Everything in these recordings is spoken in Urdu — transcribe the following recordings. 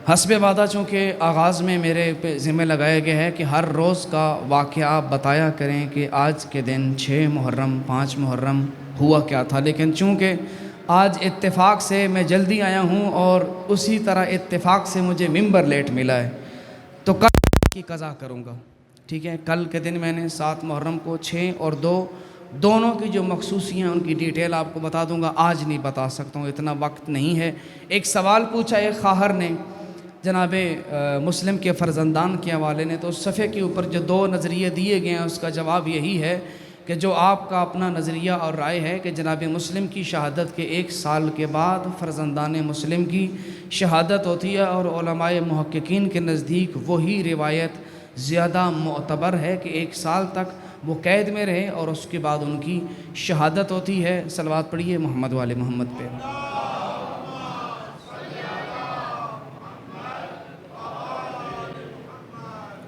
حسب وعدہ چونکہ آغاز میں میرے پہ ذمہ لگایا گیا ہے کہ ہر روز کا واقعہ آپ بتایا کریں کہ آج کے دن 6 محرم 5 محرم ہوا کیا تھا، لیکن چونکہ آج اتفاق سے میں جلدی آیا ہوں اور اسی طرح اتفاق سے مجھے ممبر لیٹ ملا ہے تو کل کی قضا کروں گا، ٹھیک ہے۔ کل کے دن میں نے 7 محرم کو 6 اور 2 دونوں کی جو مخصوصیاں ان کی ڈیٹیل آپ کو بتا دوں گا، آج نہیں بتا سکتا ہوں، اتنا وقت نہیں ہے۔ ایک سوال پوچھا ایک خواہر نے جناب مسلم کے فرزندان کے حوالے نے، تو اس صفحے کے اوپر جو 2 نظریے دیے گئے ہیں اس کا جواب یہی ہے کہ جو آپ کا اپنا نظریہ اور رائے ہے کہ جناب مسلم کی شہادت کے 1 سال کے بعد فرزندان مسلم کی شہادت ہوتی ہے، اور علماء محققین کے نزدیک وہی روایت زیادہ معتبر ہے کہ 1 سال تک وہ قید میں رہے اور اس کے بعد ان کی شہادت ہوتی ہے۔ صلوات پڑھیے محمد والے محمد پہ۔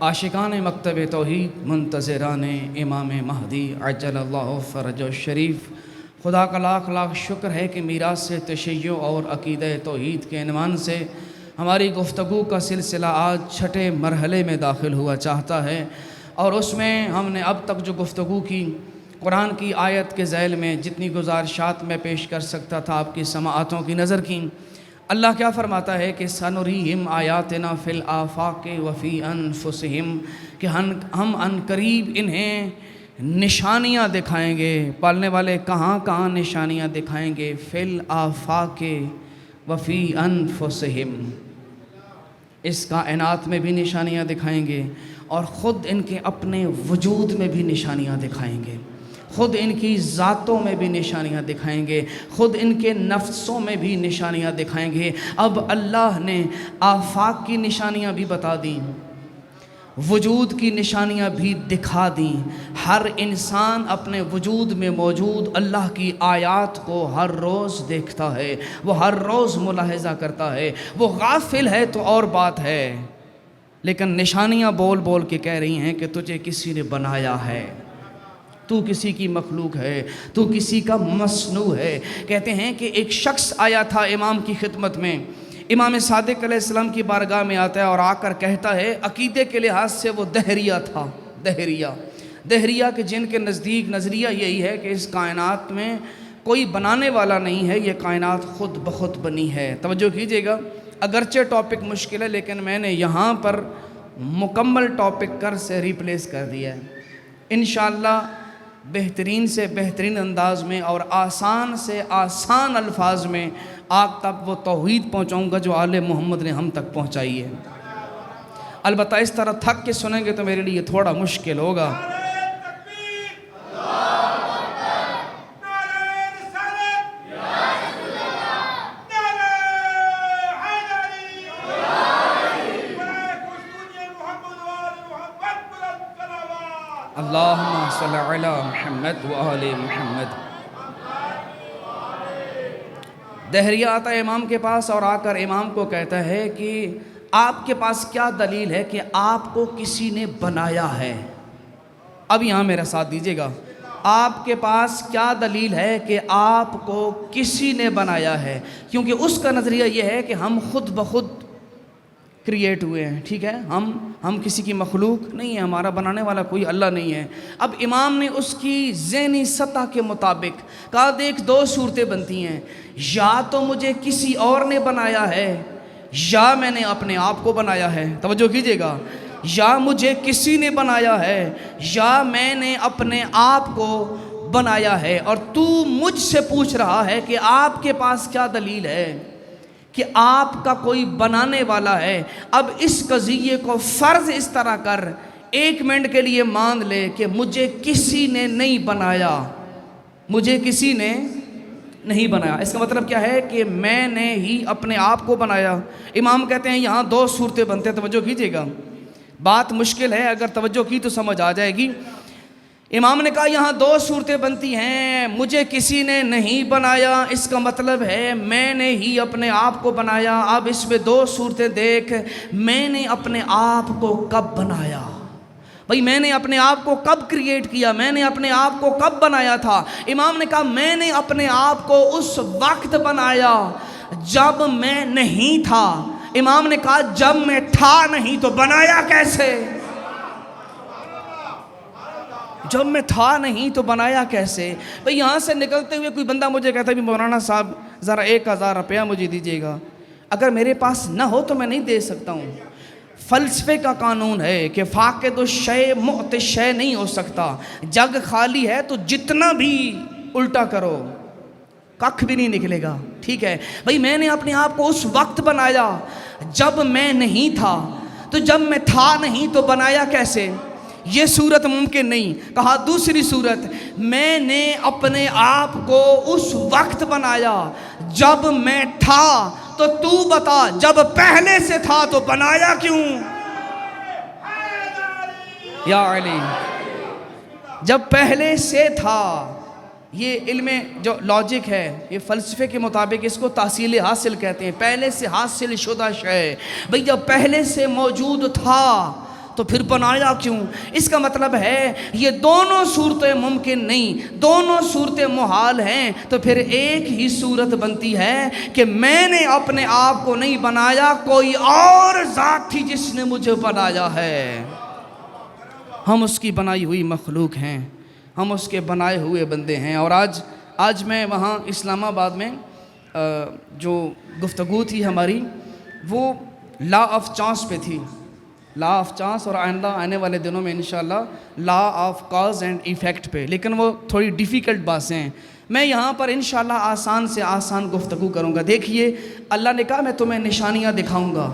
عاشقان مکتب توحید منتظران امام مہدی عجل اللہ فرج الشریف، خدا کا لاکھ لاکھ شکر ہے کہ میراث تشیع اور عقیدہ توحید کے عنوان سے ہماری گفتگو کا سلسلہ آج 6 مرحلے میں داخل ہوا چاہتا ہے، اور اس میں ہم نے اب تک جو گفتگو کی قرآن کی آیت کے ذیل میں جتنی گزارشات میں پیش کر سکتا تھا آپ کی سماعتوں کی نظر کی۔ اللہ کیا فرماتا ہے کہ سنريهم آیاتنا فی الآفاق وفی انفسہم، کہ ہم ان قریب انہیں نشانیاں دکھائیں گے۔ پالنے والے کہاں کہاں نشانیاں دکھائیں گے؟ فی الآفاق وفی انفسہم، اس کائنات میں بھی نشانیاں دکھائیں گے اور خود ان کے اپنے وجود میں بھی نشانیاں دکھائیں گے، خود ان کی ذاتوں میں بھی نشانیاں دکھائیں گے، خود ان کے نفسوں میں بھی نشانیاں دکھائیں گے۔ اب اللہ نے آفاق کی نشانیاں بھی بتا دیں، وجود کی نشانیاں بھی دکھا دیں۔ ہر انسان اپنے وجود میں موجود اللہ کی آیات کو ہر روز دیکھتا ہے، وہ ہر روز ملاحظہ کرتا ہے۔ وہ غافل ہے تو اور بات ہے، لیکن نشانیاں بول بول کے کہہ رہی ہیں کہ تجھے کسی نے بنایا ہے، تو کسی کی مخلوق ہے، تو کسی کا مصنوع ہے۔ کہتے ہیں کہ ایک شخص آیا تھا امام کی خدمت میں، امام صادق علیہ السلام کی بارگاہ میں آتا ہے اور آ کر کہتا ہے، عقیدے کے لحاظ سے وہ دہریہ تھا، دہریہ کہ جن کے نزدیک نظریہ یہی ہے کہ اس کائنات میں کوئی بنانے والا نہیں ہے، یہ کائنات خود بخود بنی ہے۔ توجہ کیجئے گا، اگرچہ ٹاپک مشکل ہے لیکن میں نے یہاں پر مکمل ٹاپک کر سے ریپلیس کر دیا ہے۔ انشاءاللہ بہترین سے بہترین انداز میں اور آسان سے آسان الفاظ میں آپ تک وہ توحید پہنچاؤں گا جو آل محمد نے ہم تک پہنچائی ہے۔ البتہ اس طرح تھک کے سنیں گے تو میرے لیے تھوڑا مشکل ہوگا۔ اللہم صلی علی محمد و آل محمد۔ دہریہ آتا ہے امام کے پاس اور آ کر امام کو کہتا ہے کہ آپ کے پاس کیا دلیل ہے کہ آپ کو کسی نے بنایا ہے؟ اب یہاں میرا ساتھ دیجیے گا، آپ کے پاس کیا دلیل ہے کہ آپ کو کسی نے بنایا ہے؟ کیونکہ اس کا نظریہ یہ ہے کہ ہم خود بخود کریٹ ہوئے ہیں، ٹھیک ہے، ہم کسی کی مخلوق نہیں ہیں، ہمارا بنانے والا کوئی اللہ نہیں ہے۔ اب امام نے اس کی ذہنی سطح کے مطابق کہا دیکھ 2 صورتیں بنتی ہیں، یا تو مجھے کسی اور نے بنایا ہے یا میں نے اپنے آپ کو بنایا ہے۔ توجہ کیجئے گا، یا مجھے کسی نے بنایا ہے یا میں نے اپنے آپ کو بنایا ہے، اور تو مجھ سے پوچھ رہا ہے کہ آپ کے پاس کیا دلیل ہے کہ آپ کا کوئی بنانے والا ہے۔ اب اس قضیے کو فرض اس طرح کر، 1 منٹ کے لیے مان لے کہ مجھے کسی نے نہیں بنایا، مجھے کسی نے نہیں بنایا۔ اس کا مطلب کیا ہے کہ میں نے ہی اپنے آپ کو بنایا۔ امام کہتے ہیں یہاں 2 صورتیں بنتے ہیں، توجہ کیجئے گا، بات مشکل ہے، اگر توجہ کی تو سمجھ آ جائے گی۔ امام نے کہا یہاں 2 صورتیں بنتی ہیں، مجھے کسی نے نہیں بنایا، اس کا مطلب ہے میں نے ہی اپنے آپ کو بنایا۔ اب اس میں 2 صورتیں دیکھ، میں نے اپنے آپ کو کب بنایا؟ بھئی میں نے اپنے آپ کو کب کریٹ کیا؟ میں نے اپنے آپ کو کب بنایا تھا؟ امام نے کہا میں نے اپنے آپ کو اس وقت بنایا جب میں نہیں تھا۔ امام نے کہا جب میں تھا نہیں تو بنایا کیسے؟ جب میں تھا نہیں تو بنایا کیسے؟ بھئی یہاں سے نکلتے ہوئے کوئی بندہ مجھے کہتا ہے بھی مولانا صاحب ذرا 1000 روپیہ مجھے دیجیے گا، اگر میرے پاس نہ ہو تو میں نہیں دے سکتا ہوں۔ فلسفے کا قانون ہے کہ فاقد الشے معطی الشے نہیں ہو سکتا۔ جگ خالی ہے تو جتنا بھی الٹا کرو ککھ بھی نہیں نکلے گا، ٹھیک ہے؟ بھئی میں نے اپنے آپ کو اس وقت بنایا جب میں نہیں تھا، تو جب میں تھا نہیں تو بنایا کیسے؟ یہ صورت ممکن نہیں۔ کہا دوسری صورت، میں نے اپنے آپ کو اس وقت بنایا جب میں تھا، تو تو بتا جب پہلے سے تھا تو بنایا کیوں؟ یا علی، جب پہلے سے تھا۔ یہ علم جو لاجک ہے، یہ فلسفے کے مطابق اس کو تحصیل حاصل کہتے ہیں، پہلے سے حاصل شدہ شے۔ بھئی جب پہلے سے موجود تھا تو پھر بنایا کیوں؟ اس کا مطلب ہے یہ دونوں صورتیں ممکن نہیں، دونوں صورتیں محال ہیں، تو پھر ایک ہی صورت بنتی ہے کہ میں نے اپنے آپ کو نہیں بنایا، کوئی اور ذات تھی جس نے مجھے بنایا ہے۔ ہم اس کی بنائی ہوئی مخلوق ہیں، ہم اس کے بنائے ہوئے بندے ہیں۔ اور آج میں وہاں اسلام آباد میں جو گفتگو تھی ہماری، وہ لا آف چانس پہ تھی، لا آف چانس، اور آنے والے دنوں میں انشاءاللہ law of cause and effect پہ، لیکن وہ تھوڑی ڈیفیکلٹ باتیں ہیں۔ میں یہاں پر انشاءاللہ آسان سے آسان گفتگو کروں گا۔ دیکھیے، اللہ نے کہا میں تمہیں نشانیاں دکھاؤں گا،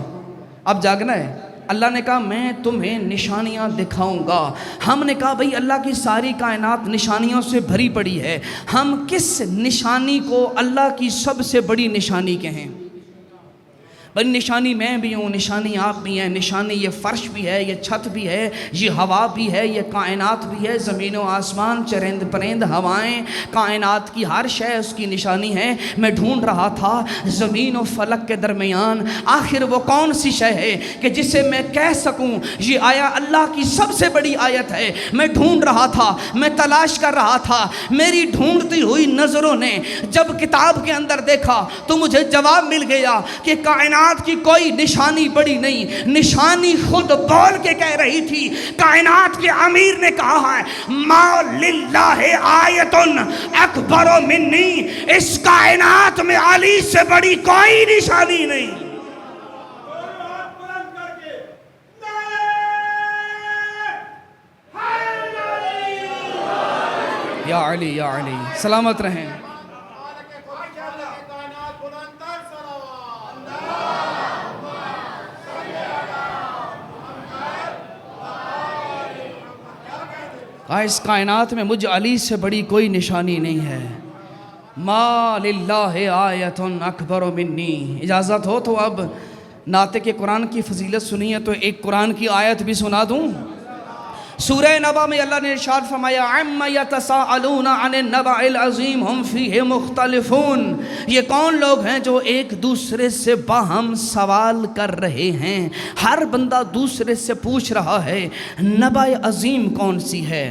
اب جاگنا ہے۔ اللہ نے کہا میں تمہیں نشانیاں دکھاؤں گا۔ ہم نے کہا بھئی اللہ کی ساری کائنات نشانیوں سے بھری پڑی ہے، ہم کس نشانی کو اللہ کی سب سے بڑی نشانی کہیں؟ بھئی نشانی میں بھی ہوں، نشانی آپ بھی ہیں، نشانی یہ فرش بھی ہے، یہ چھت بھی ہے، یہ ہوا بھی ہے، یہ کائنات بھی ہے، زمین و آسمان، چرند پرند ہوائیں، کائنات کی ہر شے اس کی نشانی ہے۔ میں ڈھونڈ رہا تھا زمین و فلک کے درمیان آخر وہ کون سی شے ہے کہ جسے میں کہہ سکوں یہ آیا اللہ کی سب سے بڑی آیت ہے۔ میں ڈھونڈ رہا تھا، میں تلاش کر رہا تھا، میری ڈھونڈتی ہوئی نظروں نے جب کتاب کے اندر دیکھا تو مجھے جواب مل گیا کہ کائنات کی کوئی نشانی بڑی نہیں، نشانی خود بول کے کہہ رہی تھی۔ کائنات کے امیر نے کہا ہے ما للہ آیت اکبر منی، اس کائنات میں علی سے بڑی کوئی نشانی نہیں۔ یا علی یا علی، سلامت رہیں۔ اس کائنات میں مجھ علی سے بڑی کوئی نشانی نہیں ہے۔ ما للہ آیت اکبر منی۔ اجازت ہو تو اب ناطق قرآن کی فضیلت سنی ہے تو ایک قرآن کی آیت بھی سنا دوں۔ سورہ نبا میں اللہ نے ارشاد فرمایا عَمَّ يَتَسَاءَلُونَ عَنِ النَّبَإِ الْعَظِيمِ هُمْ فِيهِ مُخْتَلِفُونَ۔ یہ کون لوگ ہیں جو ایک دوسرے سے باہم سوال کر رہے ہیں؟ ہر بندہ دوسرے سے پوچھ رہا ہے نبأ عظیم کون سی ہے،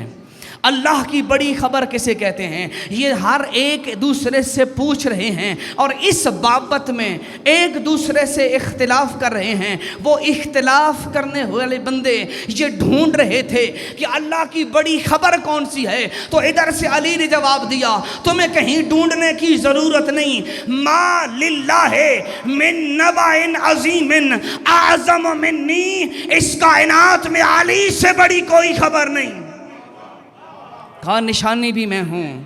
اللہ کی بڑی خبر کسے کہتے ہیں؟ یہ ہر ایک دوسرے سے پوچھ رہے ہیں اور اس بابت میں ایک دوسرے سے اختلاف کر رہے ہیں۔ وہ اختلاف کرنے والے بندے یہ ڈھونڈ رہے تھے کہ اللہ کی بڑی خبر کون سی ہے، تو ادھر سے علی نے جواب دیا تمہیں کہیں ڈھونڈنے کی ضرورت نہیں، ما للہ من نبأ عظیم اعظم منی، اس کائنات میں علی سے بڑی کوئی خبر نہیں۔ کہا نشانی بھی میں ہوں،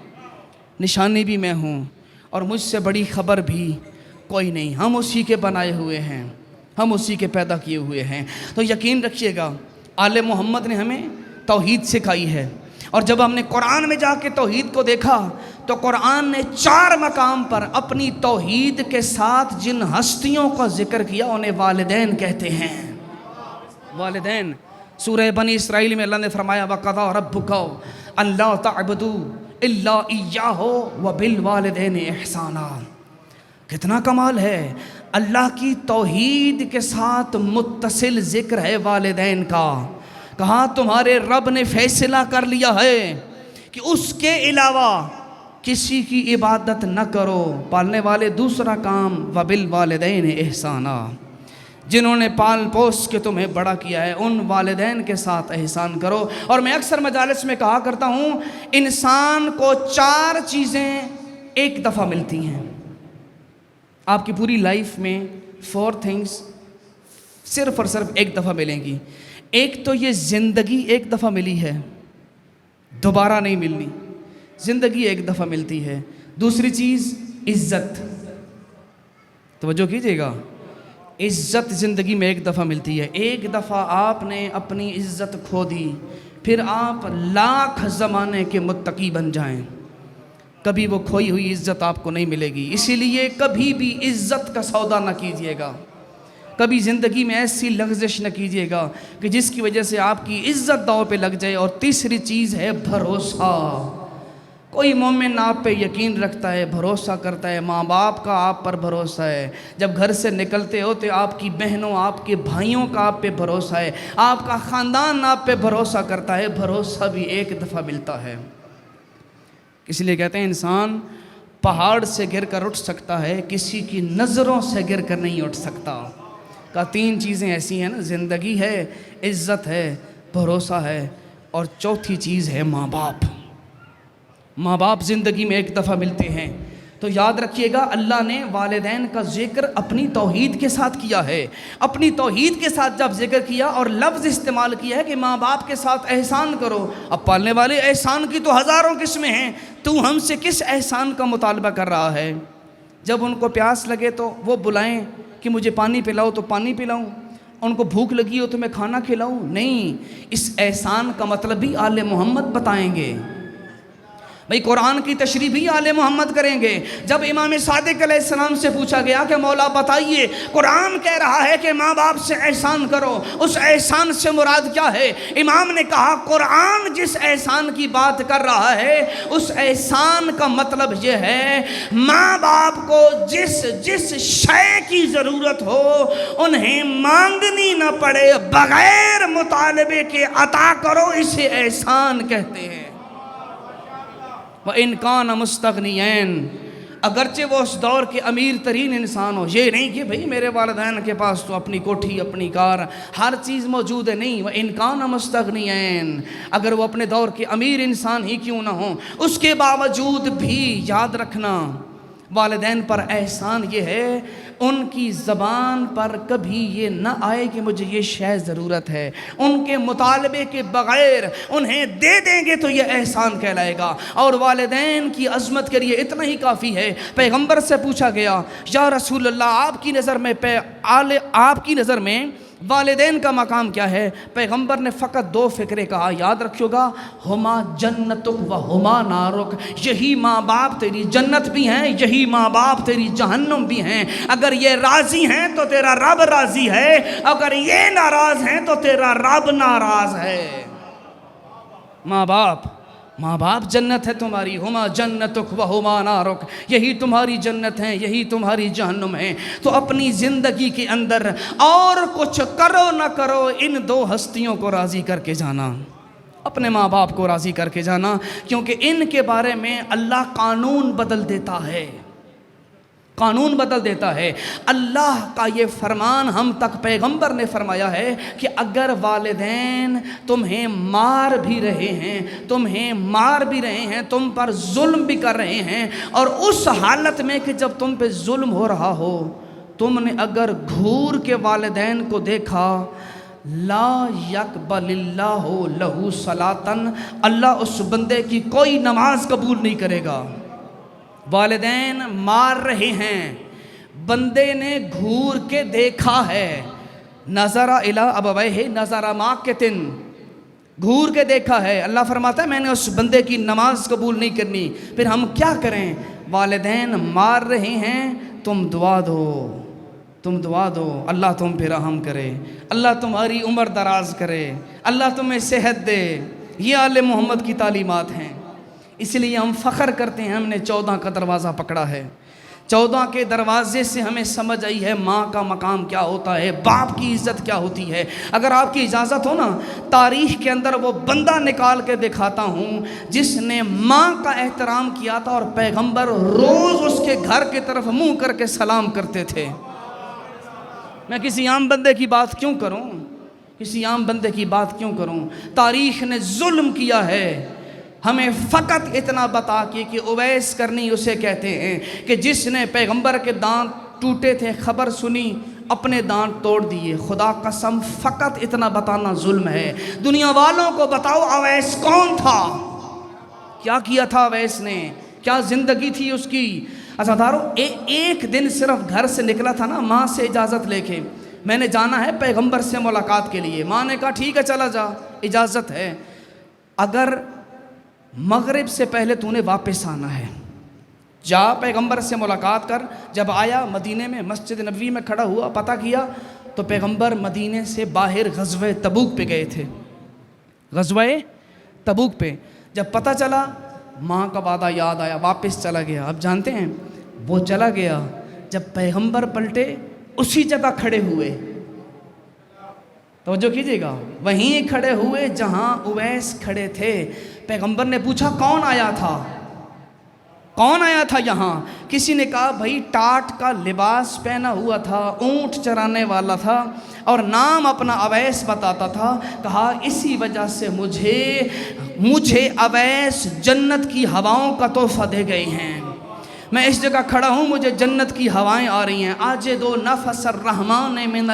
نشانی بھی میں ہوں، اور مجھ سے بڑی خبر بھی کوئی نہیں۔ ہم اسی کے بنائے ہوئے ہیں، ہم اسی کے پیدا کیے ہوئے ہیں۔ تو یقین رکھیے گا آل محمد نے ہمیں توحید سکھائی ہے، اور جب ہم نے قرآن میں جا کے توحید کو دیکھا تو قرآن نے 4 مقام پر اپنی توحید کے ساتھ جن ہستیوں کا ذکر کیا انہیں والدین کہتے ہیں۔ والدین، سورہ بنی اسرائیل میں اللہ نے فرمایا وَقَضَىٰ رَبُّكَ أَلَّا تَعْبُدُوا إِلَّا إِيَّاهُ وَبِالْوَالِدَيْنِ إِحْسَانًا۔ کتنا کمال ہے، اللہ کی توحید کے ساتھ متصل ذکر ہے والدین کا۔ کہا تمہارے رب نے فیصلہ کر لیا ہے کہ اس کے علاوہ کسی کی عبادت نہ کرو، پالنے والے دوسرا کام وَبِالْوَالِدَيْنِ إِحْسَانًا۔ جنہوں نے پال پوس کے تمہیں بڑا کیا ہے، ان والدین کے ساتھ احسان کرو۔ اور میں اکثر مجالس میں کہا کرتا ہوں، انسان کو 4 چیزیں ایک دفعہ ملتی ہیں آپ کی پوری لائف میں۔ 4 تھنگس صرف اور صرف ایک دفعہ ملیں گی۔ ایک تو یہ زندگی ایک دفعہ ملی ہے، دوبارہ نہیں ملنی، زندگی ایک دفعہ ملتی ہے۔ دوسری چیز عزت، توجہ کیجئے گا، عزت زندگی میں ایک دفعہ ملتی ہے۔ ایک دفعہ آپ نے اپنی عزت کھو دی، پھر آپ لاکھ زمانے کے متقی بن جائیں، کبھی وہ کھوئی ہوئی عزت آپ کو نہیں ملے گی۔ اسی لیے کبھی بھی عزت کا سودا نہ کیجئے گا، کبھی زندگی میں ایسی لغزش نہ کیجئے گا کہ جس کی وجہ سے آپ کی عزت داؤ پہ لگ جائے۔ اور تیسری چیز ہے بھروسہ۔ کوئی مومن آپ پہ یقین رکھتا ہے، بھروسہ کرتا ہے، ماں باپ کا آپ پر بھروسہ ہے، جب گھر سے نکلتے ہو تو آپ کی بہنوں، آپ کے بھائیوں کا آپ پہ بھروسہ ہے، آپ کا خاندان آپ پہ بھروسہ کرتا ہے۔ بھروسہ بھی ایک دفعہ ملتا ہے۔ اس لیے کہتے ہیں انسان پہاڑ سے گر کر اٹھ سکتا ہے، کسی کی نظروں سے گر کر نہیں اٹھ سکتا۔ کا 3 چیزیں ایسی ہیں نا، زندگی ہے، عزت ہے، بھروسہ ہے، اور چوتھی چیز ہے ماں باپ۔ ماں باپ زندگی میں ایک دفعہ ملتے ہیں۔ تو یاد رکھیے گا، اللہ نے والدین کا ذکر اپنی توحید کے ساتھ کیا ہے۔ اپنی توحید کے ساتھ جب ذکر کیا اور لفظ استعمال کیا ہے کہ ماں باپ کے ساتھ احسان کرو۔ اب پالنے والے احسان کی تو ہزاروں قسمیں ہیں، تو ہم سے کس احسان کا مطالبہ کر رہا ہے؟ جب ان کو پیاس لگے تو وہ بلائیں کہ مجھے پانی پلاؤ تو پانی پلاؤں، ان کو بھوک لگی ہو تو میں کھانا کھلاؤں؟ نہیں، اس احسان کا مطلب بھی آل محمد بتائیں گے بھئی، قرآن کی تشریح بھی آل محمد کریں گے۔ جب امام صادق علیہ السلام سے پوچھا گیا کہ مولا بتائیے، قرآن کہہ رہا ہے کہ ماں باپ سے احسان کرو، اس احسان سے مراد کیا ہے؟ امام نے کہا قرآن جس احسان کی بات کر رہا ہے اس احسان کا مطلب یہ ہے، ماں باپ کو جس شے کی ضرورت ہو انہیں مانگنی نہ پڑے، بغیر مطالبے کے عطا کرو، اسے احسان کہتے ہیں۔ وَإِنْ كَانَ مُسْتَغْنِيًا، اگرچہ وہ اس دور کے امیر ترین انسان ہو۔ یہ نہیں کہ بھئی میرے والدین کے پاس تو اپنی کوٹھی، اپنی کار، ہر چیز موجود ہے، نہیں۔ وَإِنْ كَانَ مُسْتَغْنِيًا، اگر وہ اپنے دور کے امیر انسان ہی کیوں نہ ہوں، اس کے باوجود بھی یاد رکھنا والدین پر احسان یہ ہے، ان کی زبان پر کبھی یہ نہ آئے کہ مجھے یہ شے ضرورت ہے، ان کے مطالبے کے بغیر انہیں دے دیں گے تو یہ احسان کہلائے گا۔ اور والدین کی عظمت کے لیے اتنا ہی کافی ہے، پیغمبر سے پوچھا گیا، یا رسول اللہ آپ کی نظر میں والدین کا مقام کیا ہے؟ پیغمبر نے فقط 2 فقرے کہا، یاد رکھیو گا، ہما جنتک و ہما نارک، یہی ماں باپ تیری جنت بھی ہیں، یہی ماں باپ تیری جہنم بھی ہیں۔ اگر یہ راضی ہیں تو تیرا رب راضی ہے، اگر یہ ناراض ہیں تو تیرا رب ناراض ہے۔ ماں باپ جنت ہے تمہاری، ہما جنتک و ہما نارک، یہی تمہاری جنت ہیں، یہی تمہاری جہنم ہیں۔ تو اپنی زندگی کے اندر اور کچھ کرو نہ کرو، ان 2 ہستیوں کو راضی کر کے جانا، اپنے ماں باپ کو راضی کر کے جانا، کیونکہ ان کے بارے میں اللہ قانون بدل دیتا ہے، قانون بدل دیتا ہے۔ اللہ کا یہ فرمان ہم تک پیغمبر نے فرمایا ہے کہ اگر والدین تمہیں مار بھی رہے ہیں، تم پر ظلم بھی کر رہے ہیں، اور اس حالت میں کہ جب تم پہ ظلم ہو رہا ہو، تم نے اگر گھور کے والدین کو دیکھا، لا یقبل اللہ لہ صلاۃً، اللہ اس بندے کی کوئی نماز قبول نہیں کرے گا۔ والدین مار رہے ہیں، بندے نے گھور کے دیکھا ہے، نظر الی ابویہ نظر ماقتٍ، گھور کے دیکھا ہے، اللہ فرماتا ہے میں نے اس بندے کی نماز قبول نہیں کرنی۔ پھر ہم کیا کریں؟ والدین مار رہے ہیں، تم دعا دو، اللہ تم پہ رحم کرے، اللہ تمہاری عمر دراز کرے، اللہ تمہیں صحت دے۔ یہ آل محمد کی تعلیمات ہیں۔ اس لیے ہم فخر کرتے ہیں، ہم نے 14 کا دروازہ پکڑا ہے، 14 کے دروازے سے ہمیں سمجھ آئی ہے ماں کا مقام کیا ہوتا ہے، باپ کی عزت کیا ہوتی ہے۔ اگر آپ کی اجازت ہو نا، تاریخ کے اندر وہ بندہ نکال کے دکھاتا ہوں جس نے ماں کا احترام کیا تھا، اور پیغمبر روز اس کے گھر کی طرف منہ کر کے سلام کرتے تھے۔ میں کسی عام بندے کی بات کیوں کروں، کسی عام بندے کی بات کیوں کروں؟ تاریخ نے ظلم کیا ہے، ہمیں فقط اتنا بتا کہ اویس کرنی اسے کہتے ہیں کہ جس نے پیغمبر کے دانت ٹوٹے تھے خبر سنی اپنے دانت توڑ دیے۔ خدا قسم فقط اتنا بتانا ظلم ہے۔ دنیا والوں کو بتاؤ اویس کون تھا، کیا کیا تھا اویس نے، کیا زندگی تھی اس کی۔ عزادارو ایک دن صرف گھر سے نکلا تھا نا ماں سے اجازت لے کے، میں نے جانا ہے پیغمبر سے ملاقات کے لیے۔ ماں نے کہا ٹھیک ہے چلا جا، اجازت ہے، اگر مغرب سے پہلے تو نے واپس آنا ہے، جا پیغمبر سے ملاقات کر۔ جب آیا مدینے میں مسجد نبوی میں کھڑا ہوا، پتہ کیا تو پیغمبر مدینے سے باہر غزوہ تبوک پہ گئے تھے، غزوہ تبوک پہ۔ جب پتہ چلا ماں کا وعدہ یاد آیا، واپس چلا گیا۔ اب جانتے ہیں وہ چلا گیا، جب پیغمبر پلٹے اسی جگہ کھڑے ہوئے، توجہ کیجئے گا، وہیں کھڑے ہوئے جہاں اویس کھڑے تھے۔ پیغمبر نے پوچھا کون آیا تھا، کون آیا تھا یہاں؟ کسی نے کہا بھائی ٹاٹ کا لباس پہنا ہوا تھا، اونٹ چرانے والا تھا اور نام اپنا اویس بتاتا تھا۔ کہا اسی وجہ سے مجھے اویس جنت کی ہواؤں کا تحفہ دے گئے ہیں، میں اس جگہ کھڑا ہوں، مجھے جنت کی ہوائیں آ رہی ہیں۔ آجدو نفس الرحمن من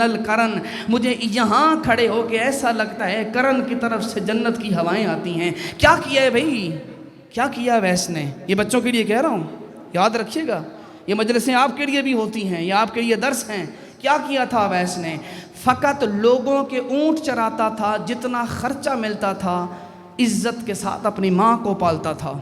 القرن، مجھے یہاں کھڑے ہو کے ایسا لگتا ہے کرن کی طرف سے جنت کی ہوائیں آتی ہیں۔ کیا کیا ہے بھائی، کیا کیا اویس نے؟ یہ بچوں کے لیے کہہ رہا ہوں، یاد رکھیے گا، یہ مجلسیں آپ کے لیے بھی ہوتی ہیں، یہ آپ کے لیے درس ہیں۔ کیا کیا تھا اویس نے؟ فقط لوگوں کے اونٹ چراتا تھا، جتنا خرچہ ملتا تھا عزت کے ساتھ اپنی ماں کو پالتا تھا۔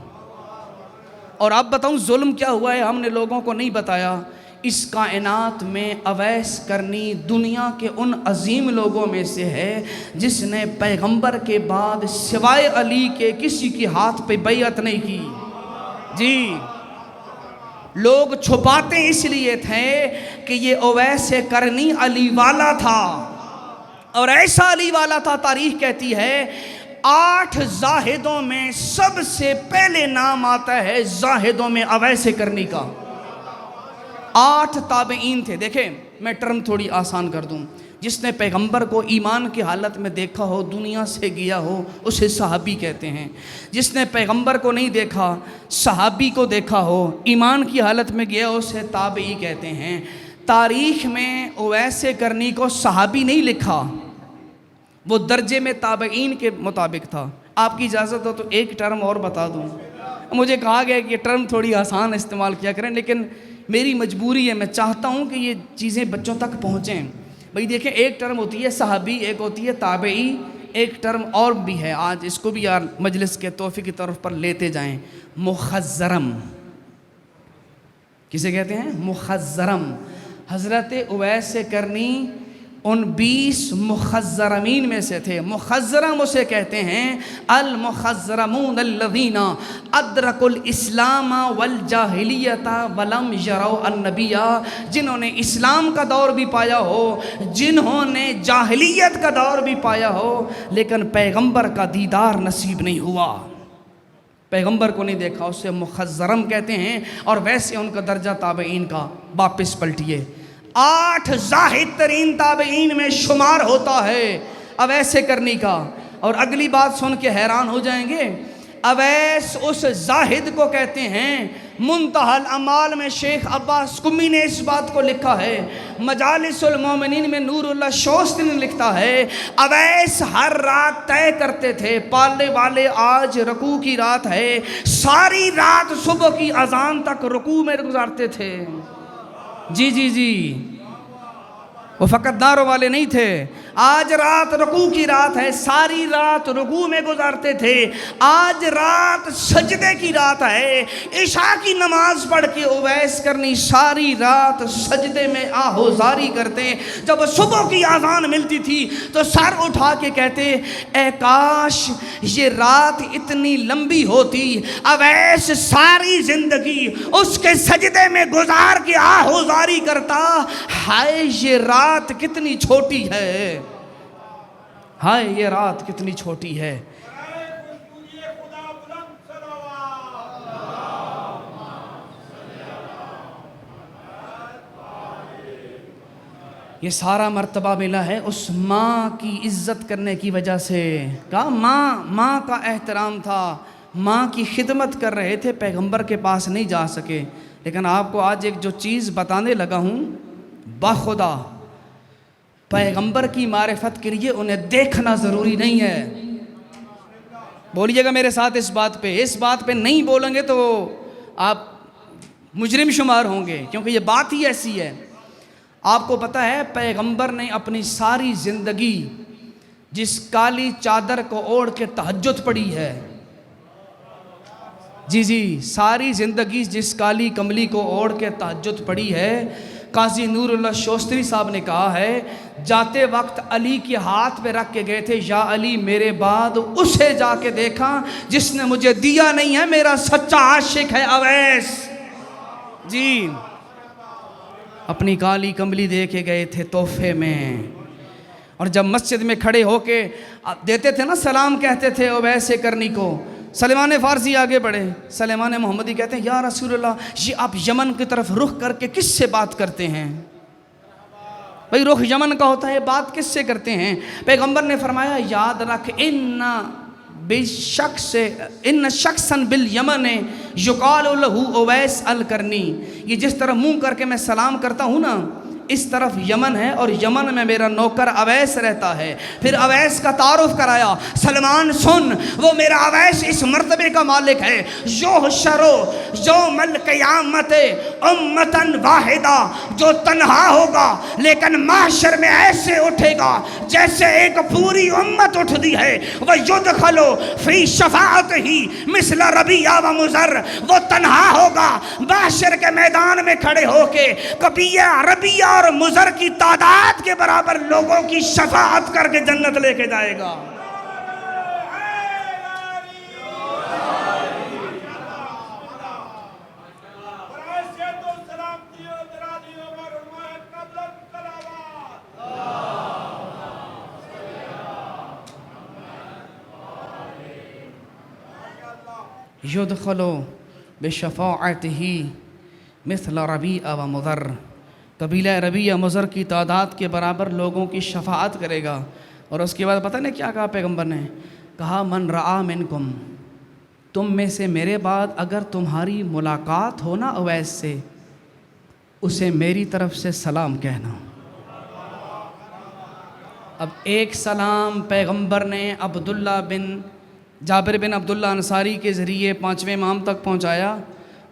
اور اب بتاؤں ظلم کیا ہوا ہے، ہم نے لوگوں کو نہیں بتایا۔ اس کائنات میں اویس کرنی دنیا کے ان عظیم لوگوں میں سے ہے جس نے پیغمبر کے بعد سوائے علی کے کسی کے ہاتھ پہ بیعت نہیں کی۔ جی لوگ چھپاتے اس لیے تھے کہ یہ اویس کرنی علی والا تھا، اور ایسا علی والا تھا، تاریخ کہتی ہے 8 زاہدوں میں سب سے پہلے نام آتا ہے زاہدوں میں اویس کرنی کا۔ 8 تابعین تھے۔ دیکھیں میں ٹرم تھوڑی آسان کر دوں، جس نے پیغمبر کو ایمان کی حالت میں دیکھا ہو، دنیا سے گیا ہو، اسے صحابی کہتے ہیں۔ جس نے پیغمبر کو نہیں دیکھا، صحابی کو دیکھا ہو، ایمان کی حالت میں گیا ہو، اسے تابعی کہتے ہیں۔ تاریخ میں اویس کرنی کو صحابی نہیں لکھا، وہ درجے میں تابعین کے مطابق تھا۔ آپ کی اجازت ہو تو ایک ٹرم اور بتا دوں، مجھے کہا گیا کہ یہ ٹرم تھوڑی آسان استعمال کیا کریں، لیکن میری مجبوری ہے، میں چاہتا ہوں کہ یہ چیزیں بچوں تک پہنچیں۔ بھئی دیکھیں ایک ٹرم ہوتی ہے صحابی، ایک ہوتی ہے تابعی، ایک ٹرم اور بھی ہے، آج اس کو بھی یار مجلس کے تحفے کی طرف پر لیتے جائیں، مخزرم۔ کسے کہتے ہیں؟ مخزرم۔ حضرت اویس کرنی ان 20 مخزرمین میں سے تھے۔ مخزرم اسے کہتے ہیں المخزرمون الذین ادرکوا الاسلام والجاہلیت ولم یروا النبی، جنہوں نے اسلام کا دور بھی پایا ہو، جنہوں نے جاہلیت کا دور بھی پایا ہو، لیکن پیغمبر کا دیدار نصیب نہیں ہوا، پیغمبر کو نہیں دیکھا، اسے مخزرم کہتے ہیں۔ اور ویسے ان کا درجہ تابعین کا، واپس پلٹیے، 8 زاہد ترین تابعین میں شمار ہوتا ہے اویس کرنی کا۔ اور اگلی بات سن کے حیران ہو جائیں گے، اویس اس زاہد کو کہتے ہیں۔ منتہی الاعمال میں شیخ عباس قمی نے اس بات کو لکھا ہے، مجالس المومنین میں نور اللہ شوستی نے لکھتا ہے، اویس ہر رات طے کرتے تھے، پالنے والے آج رکوع کی رات ہے، ساری رات صبح کی اذان تک رکوع میں گزارتے تھے۔ جی جی جی، وہ فقط داروں والے نہیں تھے، آج رات رکوع کی رات ہے، ساری رات رکوع میں گزارتے تھے، آج رات سجدے کی رات ہے، عشاء کی نماز پڑھ کے اویس کرنی ساری رات سجدے میں آہوزاری کرتے۔ جب صبح کی اذان ملتی تھی تو سر اٹھا کے کہتے اے کاش یہ رات اتنی لمبی ہوتی، اویس ساری زندگی اس کے سجدے میں گزار کے آہوزاری کرتا، ہائے یہ رات کتنی چھوٹی ہے، ہائے یہ رات کتنی چھوٹی ہے۔ یہ سارا مرتبہ ملا ہے اس ماں کی عزت کرنے کی وجہ سے. کہا ماں کا احترام تھا، ماں کی خدمت کر رہے تھے، پیغمبر کے پاس نہیں جا سکے. لیکن آپ کو آج ایک جو چیز بتانے لگا ہوں، بخدا پیغمبر کی معرفت کے لیے انہیں دیکھنا ضروری نہیں ہے. بولیے گا میرے ساتھ اس بات پہ نہیں بولیں گے تو آپ مجرم شمار ہوں گے، کیونکہ یہ بات ہی ایسی ہے. آپ کو پتہ ہے پیغمبر نے اپنی ساری زندگی جس کالی چادر کو اوڑھ کے تہجد پڑھی ہے، جی ساری زندگی جس کالی کملی کو اوڑھ کے تہجد پڑھی ہے، قاضی نور اللہ شوستری صاحب نے کہا ہے جاتے وقت علی کے ہاتھ پہ رکھ کے گئے تھے، یا علی میرے بعد اسے جا کے دیکھا جس نے مجھے دیا نہیں ہے، میرا سچا عاشق ہے اویس. جی اپنی کالی کملی دے کے گئے تھے تحفے میں، اور جب مسجد میں کھڑے ہو کے دیتے تھے نا سلام، کہتے تھے اویس کرنی کو. سلیمان فارسی آگے بڑھے، سلیمان محمدی کہتے ہیں یا رسول اللہ یہ آپ یمن کی طرف رخ کر کے کس سے بات کرتے ہیں؟ بھئی رخ یمن کا ہوتا ہے، بات کس سے کرتے ہیں؟ پیغمبر نے فرمایا یاد رکھ ان شخصا بالیمن یقال له اویس القرنی. یہ جس طرح منہ کر کے میں سلام کرتا ہوں نا، اس طرف یمن ہے اور یمن میں میرا نوکر اویس رہتا ہے. پھر اویس کا تعارف کرایا، سلمان سن وہ میرا اویس اس مرتبے کا مالک ہے، یحشرو یوم القیامت امتن واحدہ، جو تنہا ہوگا لیکن محشر میں ایسے اٹھے گا جیسے ایک پوری امت اٹھتی ہے. وَيُدْخَلُ فِي شَفَاعَتِهِ مِثْلَ رَبِيعَ وَمُزَرَّ، وہ تنہا ہوگا محشر کے میدان میں کھڑے ہو کے ربیعہ اور مزر کی تعداد کے برابر لوگوں کی شفاعت کر کے جنت لے کے جائے گا. یدخلو بشفاعتہ مثل ربیعہ و مزر، قبیلہ ربیعہ مزر کی تعداد کے برابر لوگوں کی شفاعت کرے گا. اور اس کے بعد پتہ نہیں کیا کہا پیغمبر نے؟ کہا من رعا منکم، تم میں سے میرے بعد اگر تمہاری ملاقات ہو نا اویس سے، اسے میری طرف سے سلام کہنا. اب ایک سلام پیغمبر نے عبداللہ بن جابر بن عبداللہ انصاری کے ذریعے 5ویں امام تک پہنچایا،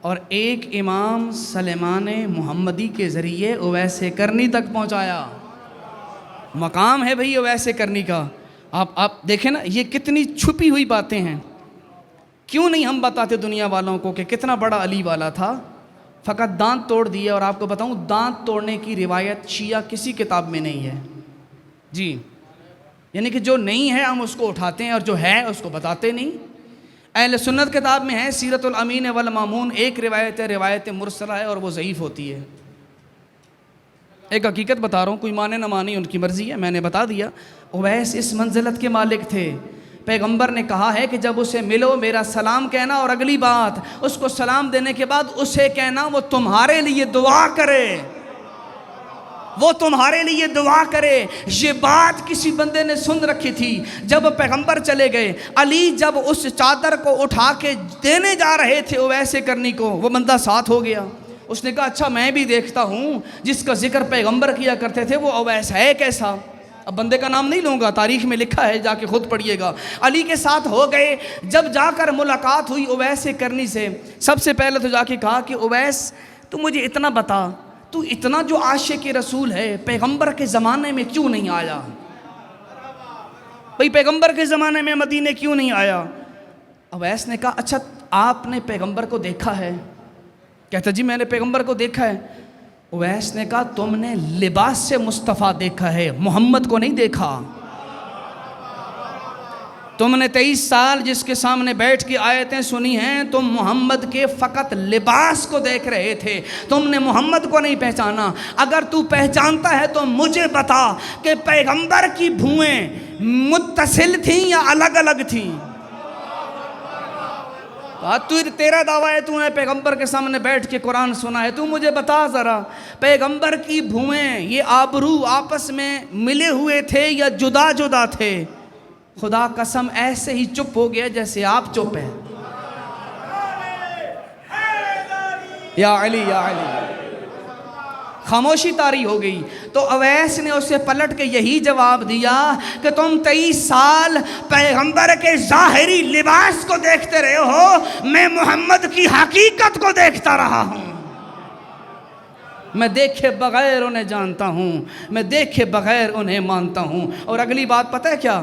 اور ایک امام سلیمان محمدی کے ذریعے اویس کرنی تک پہنچایا. مقام ہے بھئی اویس کرنی کا. آپ دیکھیں نا یہ کتنی چھپی ہوئی باتیں ہیں. کیوں نہیں ہم بتاتے دنیا والوں کو کہ کتنا بڑا علی والا تھا؟ فقط دانت توڑ دیے. اور آپ کو بتاؤں دانت توڑنے کی روایت شیعہ کسی کتاب میں نہیں ہے. جی یعنی کہ جو نہیں ہے ہم اس کو اٹھاتے ہیں اور جو ہے اس کو بتاتے نہیں. اہل سنت کتاب میں ہے سیرت الامین والمامون، ایک روایت ہے، روایت مرسلہ ہے اور وہ ضعیف ہوتی ہے. ایک حقیقت بتا رہا ہوں، کوئی مانے نہ مانی ان کی مرضی ہے، میں نے بتا دیا. اویس اس منزلت کے مالک تھے. پیغمبر نے کہا ہے کہ جب اسے ملو میرا سلام کہنا، اور اگلی بات اس کو سلام دینے کے بعد اسے کہنا وہ تمہارے لیے دعا کرے، وہ تمہارے لیے دعا کرے. یہ بات کسی بندے نے سن رکھی تھی. جب پیغمبر چلے گئے، علی جب اس چادر کو اٹھا کے دینے جا رہے تھے اویس کرنی کو، وہ بندہ ساتھ ہو گیا. اس نے کہا اچھا میں بھی دیکھتا ہوں جس کا ذکر پیغمبر کیا کرتے تھے وہ اویس ہے کیسا. اب بندے کا نام نہیں لوں گا، تاریخ میں لکھا ہے، جا کے خود پڑھیے گا. علی کے ساتھ ہو گئے. جب جا کر ملاقات ہوئی اویس کرنی سے، سب سے پہلے تو جا کے کہا کہ اویس تو مجھے اتنا بتا، تو اتنا جو عاشق رسول ہے پیغمبر کے زمانے میں کیوں نہیں آیا؟ بھئی پیغمبر کے زمانے میں مدینے کیوں نہیں آیا؟ اویس نے کہا اچھا آپ نے پیغمبر کو دیکھا ہے؟ کہتا جی میں نے پیغمبر کو دیکھا ہے. اویس نے کہا تم نے لباس سے مصطفیٰ دیکھا ہے، محمد کو نہیں دیکھا. تم نے 23 سال جس کے سامنے بیٹھ کے آیتیں سنی ہیں، تم محمد کے فقط لباس کو دیکھ رہے تھے، تم نے محمد کو نہیں پہچانا. اگر تو پہچانتا ہے تو مجھے بتا کہ پیغمبر کی بھوئیں متصل تھیں یا الگ الگ تھیں؟ تیرا دعویٰ ہے تو نے پیغمبر کے سامنے بیٹھ کے قرآن سنا ہے، تو مجھے بتا ذرا پیغمبر کی بھوئیں یہ آبرو آپس میں ملے ہوئے تھے یا جدا جدا تھے؟ خدا قسم ایسے ہی چپ ہو گیا جیسے آپ چپ ہیں۔ یا علی یا علی، خاموشی طاری ہو گئی۔ تو اویس نے اسے پلٹ کے یہی جواب دیا کہ تم 23 سال پیغمبر کے ظاہری لباس کو دیکھتے رہے ہو، میں محمد کی حقیقت کو دیکھتا رہا ہوں۔ میں دیکھے بغیر انہیں جانتا ہوں، میں دیکھے بغیر انہیں مانتا ہوں۔ اور اگلی بات پتہ ہے کیا؟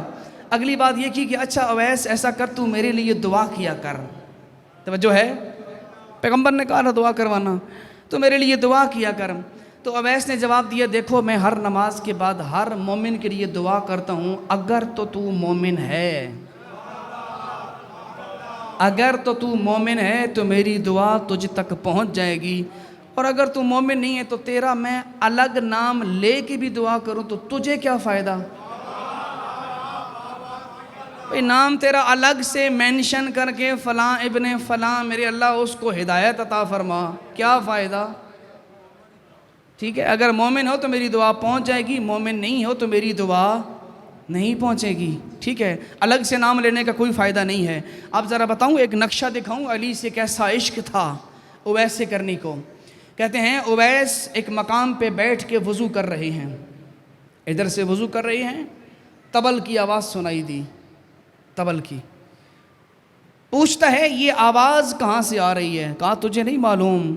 اگلی بات یہ کی کہ اچھا اویس ایسا کر، تو میرے لیے دعا کیا کر۔ توجہ ہے، پیغمبر نے کہا نا دعا کروانا، تو میرے لیے دعا کیا کر۔ تو اویس نے جواب دیا، دیکھو میں ہر نماز کے بعد ہر مومن کے لیے دعا کرتا ہوں، اگر تو مومن ہے، اگر تو مومن ہے تو میری دعا تجھ تک پہنچ جائے گی، اور اگر تو مومن نہیں ہے تو تیرا میں الگ نام لے کے بھی دعا کروں تو تجھے کیا فائدہ؟ بھئی نام تیرا الگ سے مینشن کر کے فلاں ابن فلاں، میرے اللہ اس کو ہدایت عطا فرما، کیا فائدہ؟ ٹھیک ہے، اگر مومن ہو تو میری دعا پہنچ جائے گی، مومن نہیں ہو تو میری دعا نہیں پہنچے گی۔ ٹھیک ہے، الگ سے نام لینے کا کوئی فائدہ نہیں ہے۔ اب ذرا بتاؤں، ایک نقشہ دکھاؤں علی سے کیسا عشق تھا اویس سے کرنی کو۔ کہتے ہیں اویس ایک مقام پہ بیٹھ کے وضو کر رہے ہیں، ادھر سے وضو کر رہے ہیں، طبل کی آواز سنائی دی، طبل کی۔ پوچھتا ہے یہ آواز کہاں سے آ رہی ہے؟ کہا تجھے نہیں معلوم،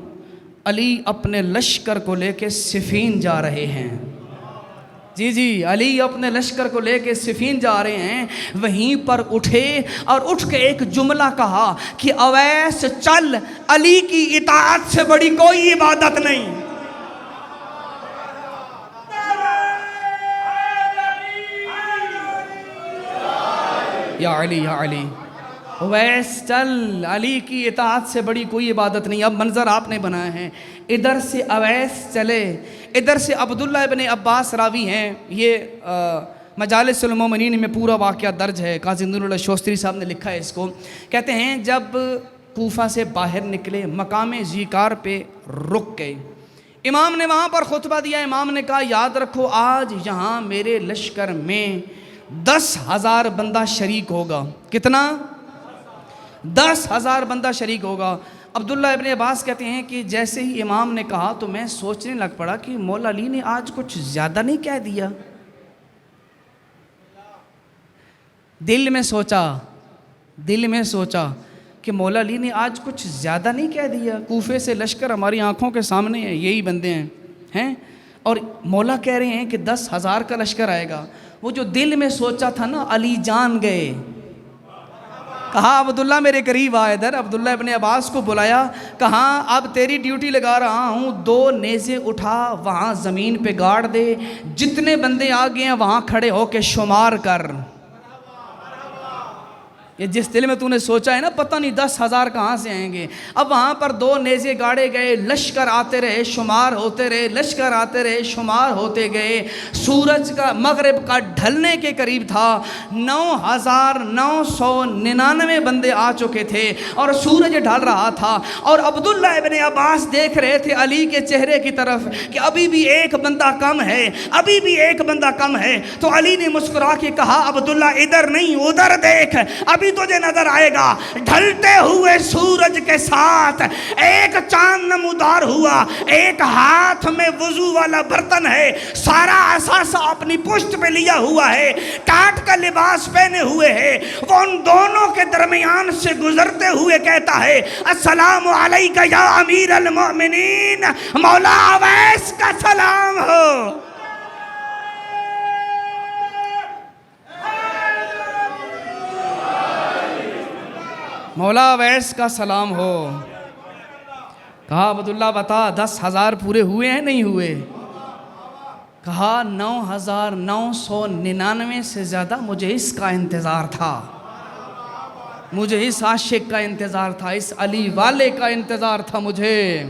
علی اپنے لشکر کو لے کے صفین جا رہے ہیں۔ جی علی اپنے لشکر کو لے کے صفین جا رہے ہیں۔ وہیں پر اٹھے اور اٹھ کے ایک جملہ کہا کہ اویس چل، علی کی اطاعت سے بڑی کوئی عبادت نہیں۔ یا علی یا علی، اویس چل، علی کی اطاعت سے بڑی کوئی عبادت نہیں۔ اب منظر آپ نے بنایا ہے، ادھر سے اویس چلے، ادھر سے عبداللہ ابن عباس راوی ہیں، یہ مجالس المومنین میں پورا واقعہ درج ہے، قاضی نور اللہ شوستری صاحب نے لکھا ہے اس کو۔ کہتے ہیں جب کوفہ سے باہر نکلے، مقام ذیقار پہ رک گئے، امام نے وہاں پر خطبہ دیا۔ امام نے کہا یاد رکھو آج یہاں میرے لشکر میں 10,000 بندہ شریک ہوگا۔ کتنا؟ 10,000 بندہ شریک ہوگا۔ عبداللہ ابن عباس کہتے ہیں کہ جیسے ہی امام نے کہا تو میں سوچنے لگ پڑا کہ مولا علی نے آج کچھ زیادہ نہیں کہہ دیا؟ دل میں سوچا کہ مولا علی نے آج کچھ زیادہ نہیں کہہ دیا؟ کوفے سے لشکر ہماری آنکھوں کے سامنے ہے، یہی بندے ہیں اور مولا کہہ رہے ہیں کہ 10,000 کا لشکر آئے گا۔ وہ جو دل میں سوچا تھا نا، علی جان گئے۔ کہا عبداللہ میرے قریب آ، ادھر عبداللہ ابن عباس کو بلایا، کہا اب تیری ڈیوٹی لگا رہا ہوں، 2 نیزے اٹھا وہاں زمین پہ گاڑ دے، جتنے بندے آ گئے ہیں وہاں کھڑے ہو کے شمار کر۔ یہ جس دل میں تو نے سوچا ہے نا، پتہ نہیں 10,000 کہاں سے آئیں گے۔ اب وہاں پر 2 نیزے گاڑے گئے، لشکر آتے رہے، شمار ہوتے رہے، لشکر آتے رہے، شمار ہوتے گئے۔ سورج کا مغرب کا ڈھلنے کے قریب تھا، 9,999 بندے آ چکے تھے اور سورج ڈھل رہا تھا، اور عبداللہ ابن عباس دیکھ رہے تھے علی کے چہرے کی طرف کہ ابھی بھی ایک بندہ کم ہے، ابھی بھی ایک بندہ کم ہے۔ تو علی نے مسکرا کے کہا عبداللہ ادھر نہیں ادھر دیکھ، ابھی تجھے نظر آئے گا۔ ڈھلتے ہوئے سورج کے ساتھ ایک چاند نمودار ہوا، ایک ہاتھ میں وضو والا برتن ہے، سارا اثاثہ اپنی پشت پہ لیا ہوا ہے، ٹاٹ کا لباس پہنے ہوئے ہے، وہ ان دونوں کے درمیان سے گزرتے ہوئے کہتا ہے السلام علیکہ یا امیر المؤمنین، مولا اویس کا سلام ہو۔ مولا اویس کا سلام ہو۔ کہا عبداللہ بتا 10,000 پورے ہوئے ہیں نہیں ہوئے؟ کہا 9,999 سے زیادہ مجھے اس کا انتظار تھا، مجھے اس عاشق کا انتظار تھا، اس علی والے کا انتظار تھا مجھے۔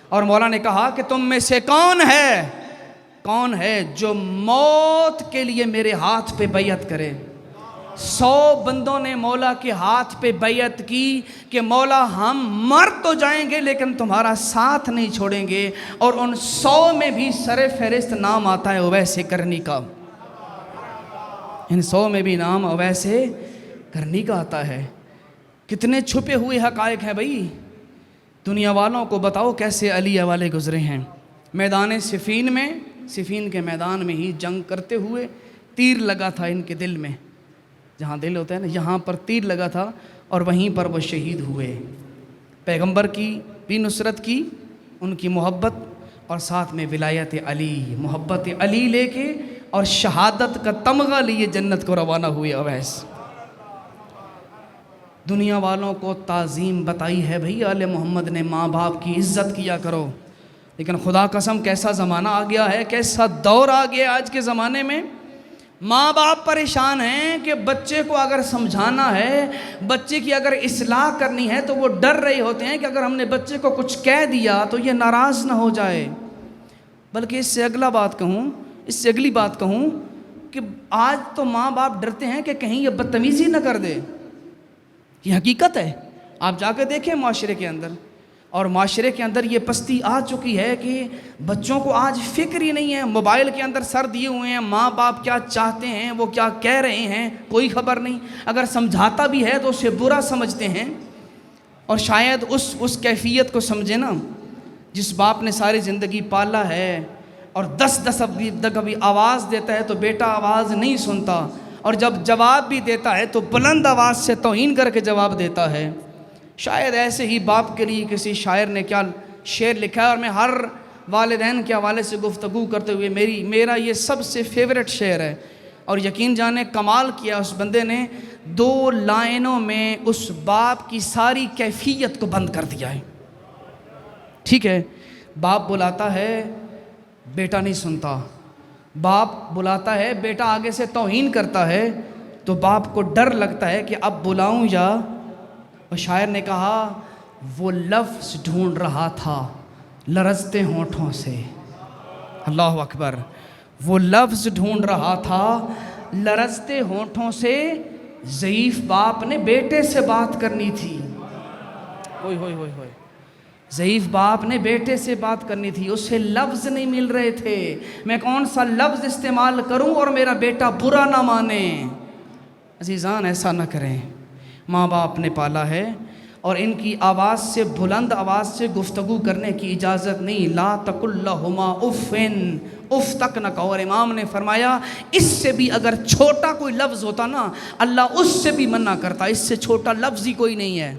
اور مولا نے کہا کہ تم میں سے کون ہے جو موت کے لیے میرے ہاتھ پہ بیعت کرے؟ 100 بندوں نے مولا کے ہاتھ پہ بیعت کی کہ مولا ہم مر تو جائیں گے لیکن تمہارا ساتھ نہیں چھوڑیں گے، اور ان 100 میں بھی سر فہرست نام آتا ہے اویس کرنی کا۔ ان 100 میں بھی نام اویس کرنی کا آتا ہے۔ کتنے چھپے ہوئے حقائق ہیں بھائی، دنیا والوں کو بتاؤ کیسے علی والے گزرے ہیں۔ میدان صفین میں، صفین کے میدان میں ہی جنگ کرتے ہوئے تیر لگا تھا ان کے دل میں، جہاں دل ہوتا ہے نا، یہاں پر تیر لگا تھا اور وہیں پر وہ شہید ہوئے۔ پیغمبر کی بھی نصرت کی، ان کی محبت اور ساتھ میں ولایت علی، محبت علی لے کے اور شہادت کا تمغہ لیے جنت کو روانہ ہوئے اویس۔ دنیا والوں کو تعظیم بتائی ہے بھئی آل محمد نے، ماں باپ کی عزت کیا کرو، لیکن خدا قسم کیسا زمانہ آ گیا ہے، کیسا دور آ گیا آج کے زمانے میں۔ ماں باپ پریشان ہیں کہ بچے کو اگر سمجھانا ہے، بچے کی اگر اصلاح کرنی ہے تو وہ ڈر رہے ہوتے ہیں کہ اگر ہم نے بچے کو کچھ کہہ دیا تو یہ ناراض نہ ہو جائے۔ بلکہ اس سے اگلی بات کہوں کہ آج تو ماں باپ ڈرتے ہیں کہ کہیں یہ بدتمیزی نہ کر دے۔ یہ حقیقت ہے، آپ جا کے دیکھیں معاشرے کے اندر، اور معاشرے کے اندر یہ پستی آ چکی ہے کہ بچوں کو آج فکر ہی نہیں ہے، موبائل کے اندر سر دیے ہوئے ہیں، ماں باپ کیا چاہتے ہیں، وہ کیا کہہ رہے ہیں، کوئی خبر نہیں۔ اگر سمجھاتا بھی ہے تو اسے برا سمجھتے ہیں، اور شاید اس کیفیت کو سمجھے نا، جس باپ نے ساری زندگی پالا ہے اور 10 کبھی آواز دیتا ہے تو بیٹا آواز نہیں سنتا، اور جب جواب بھی دیتا ہے تو بلند آواز سے توہین کر کے جواب دیتا ہے۔ شاید ایسے ہی باپ کے لیے کسی شاعر نے کیا شعر لکھا ہے، اور میں ہر والدین کے حوالے سے گفتگو کرتے ہوئے میرا یہ سب سے فیورٹ شعر ہے، اور یقین جانے کمال کیا اس بندے نے، 2 لائنوں میں اس باپ کی ساری کیفیت کو بند کر دیا ہے۔ ٹھیک ہے، باپ بلاتا ہے بیٹا نہیں سنتا، باپ بلاتا ہے بیٹا آگے سے توہین کرتا ہے، تو باپ کو ڈر لگتا ہے کہ اب بلاؤں یا، اور شاعر نے کہا وہ لفظ ڈھونڈ رہا تھا لرزتے ہونٹوں سے، اللہ اکبر، وہ لفظ ڈھونڈ رہا تھا لرزتے ہونٹوں سے، ضعیف باپ نے بیٹے سے بات کرنی تھی، ہوئے ہوئے ہوئے ہوئے، ضعیف باپ نے بیٹے سے بات کرنی تھی، اسے لفظ نہیں مل رہے تھے، میں کون سا لفظ استعمال کروں اور میرا بیٹا برا نہ مانے۔ عزیزان ایسا نہ کریں، ماں باپ نے پالا ہے، اور ان کی آواز سے، بلند آواز سے گفتگو کرنے کی اجازت نہیں۔ لا تقل لہما اف، اف تک نہ کہو، اور امام نے فرمایا اس سے بھی اگر چھوٹا کوئی لفظ ہوتا نا، اللہ اس سے بھی منع کرتا، اس سے چھوٹا لفظ ہی کوئی نہیں ہے،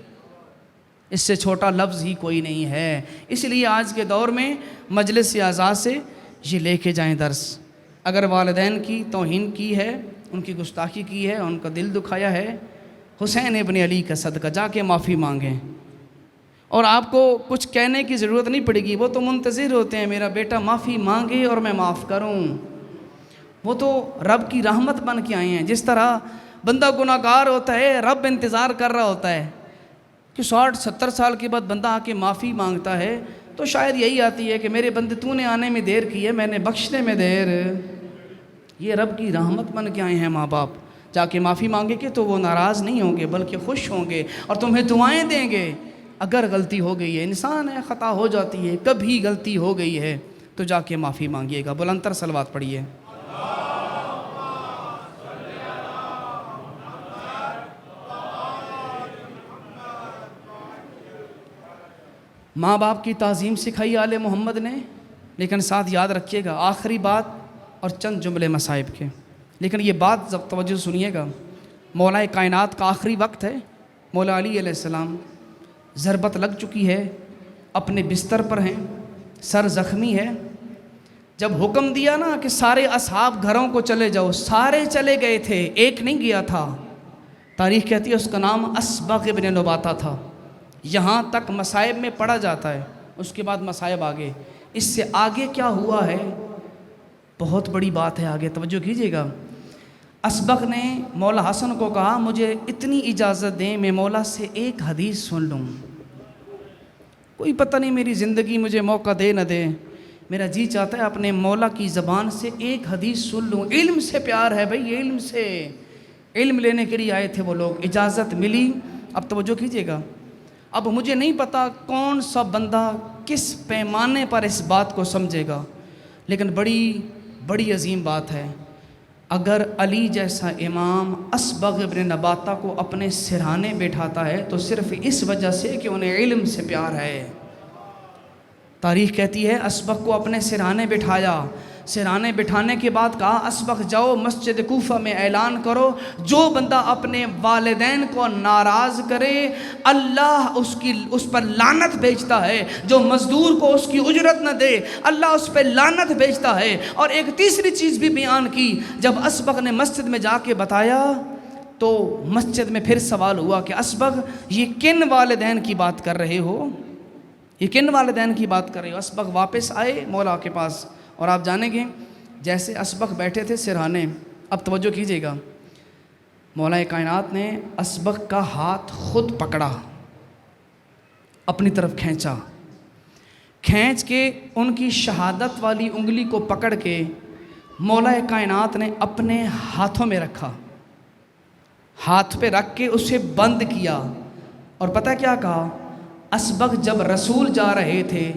اس سے چھوٹا لفظ ہی کوئی نہیں ہے۔ اس لیے آج کے دور میں مجلس اعزاز سے یہ لے کے جائیں درس، اگر والدین کی توہین کی ہے، ان کی گستاخی کی ہے، ان کا دل دکھایا ہے، حسین ابن علی کا صدقہ جا کے معافی مانگیں، اور آپ کو کچھ کہنے کی ضرورت نہیں پڑے گی، وہ تو منتظر ہوتے ہیں میرا بیٹا معافی مانگے اور میں معاف کروں، وہ تو رب کی رحمت بن کے آئے ہیں۔ جس طرح بندہ گناہگار ہوتا ہے، رب انتظار کر رہا ہوتا ہے کہ 60-70 سال کے بعد بندہ آ کے معافی مانگتا ہے، تو شاید یہی آتی ہے کہ میرے بندے تو نے آنے میں دیر کی ہے، میں نے بخشنے میں دیر۔ یہ رب کی رحمت بن کے آئے ہیں ماں باپ، جا کے معافی مانگے گے تو وہ ناراض نہیں ہوں گے بلکہ خوش ہوں گے، اور تمہیں دعائیں دیں گے۔ اگر غلطی ہو گئی ہے، انسان ہے، خطا ہو جاتی ہے، کبھی غلطی ہو گئی ہے تو جا کے معافی مانگیے گا۔ بلند تر صلوات پڑھیے۔ ماں باپ کی تعظیم سکھائی آل محمد نے، لیکن ساتھ یاد رکھیے گا آخری بات اور چند جملے مصائب کے، لیکن یہ بات توجہ سنیے گا، مولا کائنات کا آخری وقت ہے، مولا علی علیہ السلام ضربت لگ چکی ہے، اپنے بستر پر ہیں، سر زخمی ہے، جب حکم دیا نا کہ سارے اصحاب گھروں کو چلے جاؤ، سارے چلے گئے تھے، ایک نہیں گیا تھا، تاریخ کہتی ہے اس کا نام اسبغ ابن نباتہ تھا، یہاں تک مصائب میں پڑھا جاتا ہے، اس کے بعد مصائب آگے، اس سے آگے کیا ہوا ہے بہت بڑی بات ہے، آگے توجہ کیجیے گا۔ اسبغ نے مولا حسن کو کہا مجھے اتنی اجازت دیں میں مولا سے ایک حدیث سن لوں، کوئی پتہ نہیں میری زندگی مجھے موقع دے نہ دے، میرا جی چاہتا ہے اپنے مولا کی زبان سے ایک حدیث سن لوں، علم سے پیار ہے بھئی، علم سے، علم لینے کے لیے آئے تھے وہ لوگ، اجازت ملی۔ اب توجہ کیجیے گا، اب مجھے نہیں پتا کون سا بندہ کس پیمانے پر اس بات کو سمجھے گا، لیکن بڑی عظیم بات ہے۔ اگر علی جیسا امام اسبغ ابن نباتہ کو اپنے سرہانے بٹھاتا ہے تو صرف اس وجہ سے کہ انہیں علم سے پیار ہے۔ تاریخ کہتی ہے اسبغ کو اپنے سرہانے بٹھایا، سرہانے بٹھانے کے بعد کہا اسبغ جاؤ مسجد کوفہ میں اعلان کرو، جو بندہ اپنے والدین کو ناراض کرے اللہ اس پر لعنت بھیجتا ہے، جو مزدور کو اس کی اجرت نہ دے اللہ اس پہ لعنت بھیجتا ہے۔ اور ایک تیسری چیز بھی بیان کی، جب اسبغ نے مسجد میں جا کے بتایا تو مسجد میں پھر سوال ہوا کہ اسبغ یہ کن والدین کی بات کر رہے ہو، یہ کن والدین کی بات کر رہے ہو؟ اسبغ واپس آئے مولا کے پاس، اور آپ جانیں گے جیسے اسبغ بیٹھے تھے سرہانے، اب توجہ کیجیے گا، مولا کائنات نے اسبغ کا ہاتھ خود پکڑا، اپنی طرف کھینچ کے ان کی شہادت والی انگلی کو پکڑ کے مولا کائنات نے اپنے ہاتھوں میں رکھا، ہاتھ پہ رکھ کے اسے بند کیا، اور پتہ کیا کہا؟ اسبغ جب رسول جا رہے تھے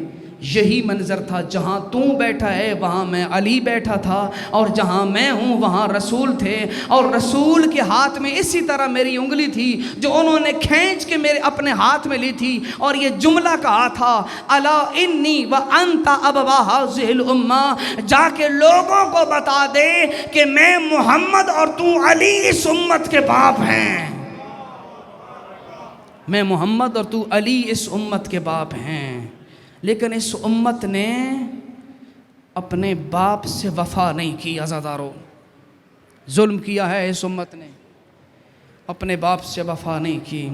یہی منظر تھا، جہاں تو بیٹھا ہے وہاں میں علی بیٹھا تھا، اور جہاں میں ہوں وہاں رسول تھے، اور رسول کے ہاتھ میں اسی طرح میری انگلی تھی جو انہوں نے کھینچ کے میرے اپنے ہاتھ میں لی تھی، اور یہ جملہ کہا تھا الا انی وانت ابوا هذه الامہ، جا کے لوگوں کو بتا دے کہ میں محمد اور تو علی اس امت کے باپ ہیں، میں محمد اور تو علی اس امت کے باپ ہیں۔ لیکن اس امت نے اپنے باپ سے وفا نہیں کی، عزادارو، ظلم کیا ہے اس امت نے، اپنے باپ سے وفا نہیں کی۔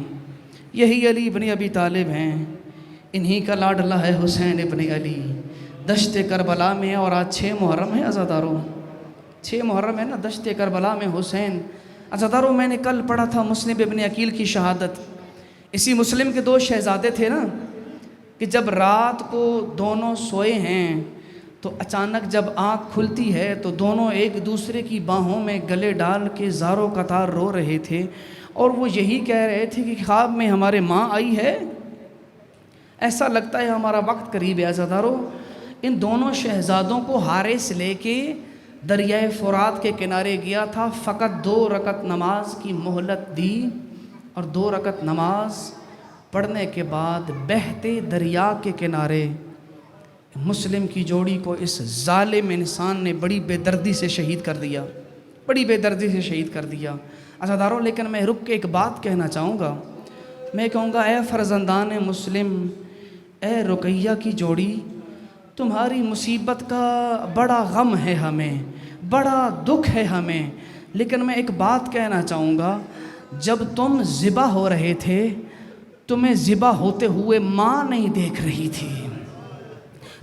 یہی علی ابن ابی طالب ہیں، انہی کا لاڈلا ہے حسین ابن علی، دشت کربلا میں، اور آج 6 محرم ہے عزادارو، 6 محرم ہے نا، دشت کربلا میں حسین۔ عزادارو میں نے کل پڑھا تھا مسلم ابن عقیل کی شہادت، اسی مسلم کے 2 شہزادے تھے نا، کہ جب رات کو دونوں سوئے ہیں تو اچانک جب آنکھ کھلتی ہے تو دونوں ایک دوسرے کی باہوں میں گلے ڈال کے زاروں قطار رو رہے تھے، اور وہ یہی کہہ رہے تھے کہ خواب میں ہمارے ماں آئی ہے، ایسا لگتا ہے ہمارا وقت قریب ہے۔ عزادارو، ان دونوں شہزادوں کو حارث لے کے دریائے فرات کے کنارے گیا تھا، فقط 2 رکعت نماز کی مہلت دی، اور 2 رکعت نماز پڑھنے کے بعد بہتے دریا کے کنارے مسلم کی جوڑی کو اس ظالم انسان نے بڑی بے دردی سے شہید کر دیا، بڑی بے دردی سے شہید کر دیا۔ عزاداروں، لیکن میں رک کے ایک بات کہنا چاہوں گا، میں کہوں گا اے فرزندان مسلم، اے رقیہ کی جوڑی، تمہاری مصیبت کا بڑا غم ہے ہمیں، بڑا دکھ ہے ہمیں، لیکن میں ایک بات کہنا چاہوں گا، جب تم ذبح ہو رہے تھے تمہیں ذبح ہوتے ہوئے ماں نہیں دیکھ رہی تھی،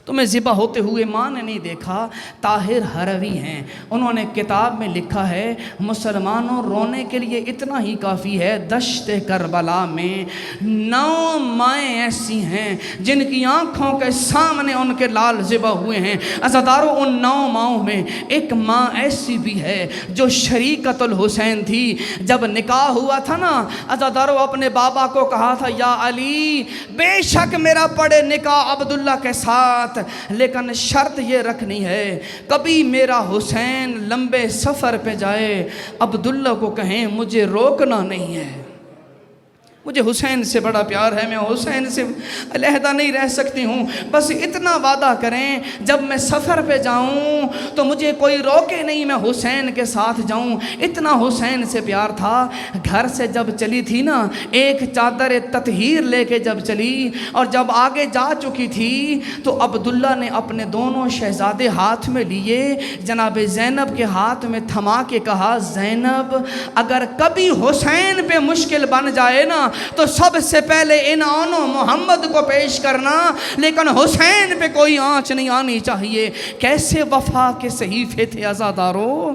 تمہیں ذبح ہوتے ہوئے ماں نے نہیں دیکھا۔ طاہر ہروی ہیں، انہوں نے کتاب میں لکھا ہے مسلمانوں رونے کے لیے اتنا ہی کافی ہے، دشت کربلا میں 9 مائیں ایسی ہیں جن کی آنکھوں کے سامنے ان کے لال ذبح ہوئے ہیں۔ عزاداروں، ان 9 ماؤں میں ایک ماں ایسی بھی ہے جو شریکت الحسین تھی۔ جب نکاح ہوا تھا نا، عزاداروں اپنے بابا کو کہا تھا یا علی بے شک میرا پڑے نکاح عبداللہ کے ساتھ، لیکن شرط یہ رکھنی ہے کبھی میرا حسین لمبے سفر پہ جائے عبداللہ کو کہیں مجھے روکنا نہیں ہے، مجھے حسین سے بڑا پیار ہے، میں حسین سے علیحدہ نہیں رہ سکتی ہوں، بس اتنا وعدہ کریں جب میں سفر پہ جاؤں تو مجھے کوئی روکے نہیں، میں حسین کے ساتھ جاؤں۔ اتنا حسین سے پیار تھا، گھر سے جب چلی تھی نا، ایک چادر تطہیر لے کے جب چلی اور جب آگے جا چکی تھی تو عبداللہ نے اپنے دونوں شہزادے ہاتھ میں لیے، جناب زینب کے ہاتھ میں تھما کے کہا زینب اگر کبھی حسین پہ مشکل بن جائے نا تو سب سے پہلے انعام محمد کو پیش کرنا، لیکن حسین پہ کوئی آنچ نہیں آنی چاہیے۔ کیسے وفا کے صحیفے تھے عزادارو،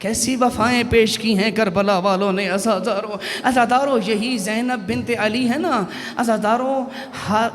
کیسی وفائیں پیش کی ہیں کربلا والوں نے عزاداروں یہی زینب بنت علی ہے نا عزاداروں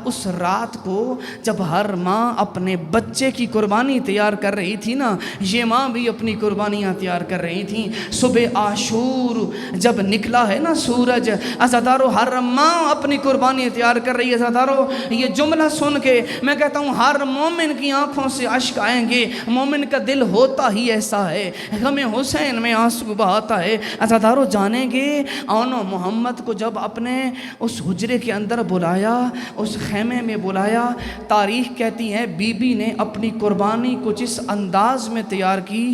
اس رات کو جب ہر ماں اپنے بچے کی قربانی تیار کر رہی تھی نا یہ ماں بھی اپنی قربانیاں تیار کر رہی تھیں صبح عاشور جب نکلا ہے نا سورج عزاداروں ہر ماں اپنی قربانی تیار کر رہی ہے عزاداروں یہ جملہ سن کے میں کہتا ہوں ہر مومن کی آنکھوں سے اشک آئیں گے مومن کا دل ہوتا ہی ایسا ہے غم حسین میں آنسو بہاتا ہے عزاداروں جانیں گے آن و محمد کو جب اپنے اس حجرے کے اندر بلایا اس خیمے میں بلایا تاریخ کہتی ہے بی بی نے اپنی قربانی کچھ اس انداز میں تیار کی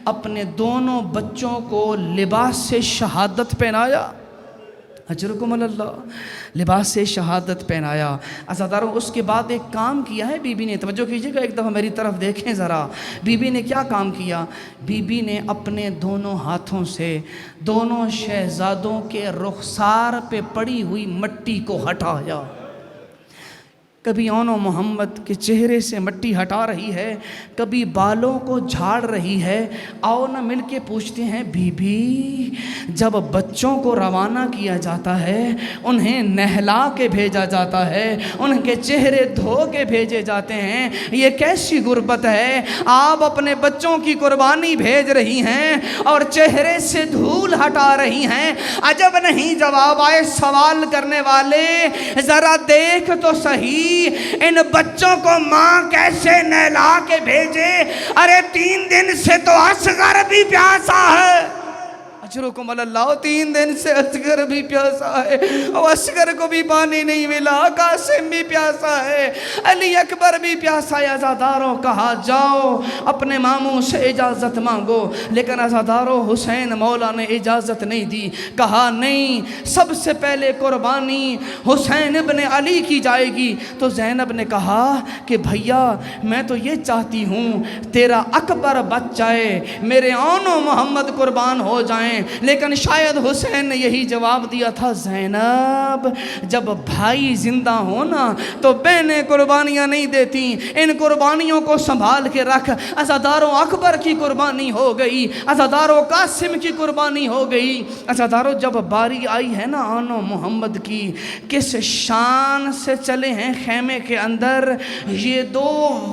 اپنے دونوں بچوں کو لباس سے شہادت پہنایا اجرکم اللہ لباس سے شہادت پہنایا عزاداروں اس کے بعد ایک کام کیا ہے بی بی نے توجہ کیجئے گا ایک دفعہ میری طرف دیکھیں ذرا بی بی نے کیا کام کیا بی بی نے اپنے دونوں ہاتھوں سے دونوں شہزادوں کے رخسار پہ پڑی ہوئی مٹی کو ہٹایا کبھی آن و محمد کے چہرے سے مٹی ہٹا رہی ہے کبھی بالوں کو جھاڑ رہی ہے آؤ نہ مل کے پوچھتے ہیں بی بی جب بچوں کو روانہ کیا جاتا ہے انہیں نہلا کے بھیجا جاتا ہے ان کے چہرے دھو کے بھیجے جاتے ہیں یہ کیسی غربت ہے آپ اپنے بچوں کی قربانی بھیج رہی ہیں اور چہرے سے دھول ہٹا رہی ہیں عجب نہیں جواب آئے سوال کرنے والے ذرا دیکھ تو صحیح ان بچوں کو ماں کیسے نہلا کے بھیجے ارے 3 دن سے تو اصغر بھی پیاسا ہے اجرکم اللہ 3 دن سے اصغر بھی پیاسا ہے اور اصغر کو بھی پانی نہیں ملا قاسم بھی پیاسا ہے علی اکبر بھی پیاسا ہے عزاداروں کہا جاؤ اپنے ماموں سے اجازت مانگو لیکن عزاداروں حسین مولا نے اجازت نہیں دی کہا نہیں سب سے پہلے قربانی حسین ابن علی کی جائے گی تو زینب نے کہا کہ بھیا میں تو یہ چاہتی ہوں تیرا اکبر بچ جائے میرے آن و محمد قربان ہو جائیں لیکن شاید حسین نے یہی جواب دیا تھا زینب جب بھائی زندہ ہونا تو بہنیں قربانیاں نہیں دیتی ان قربانیوں کو سنبھال کے رکھ عزاداروں اکبر کی قربانی ہو گئی عزاداروں قاسم کی قربانی ہو گئی عزاداروں جب باری آئی ہے نا آن و محمد کی کس شان سے چلے ہیں خیمے کے اندر یہ 2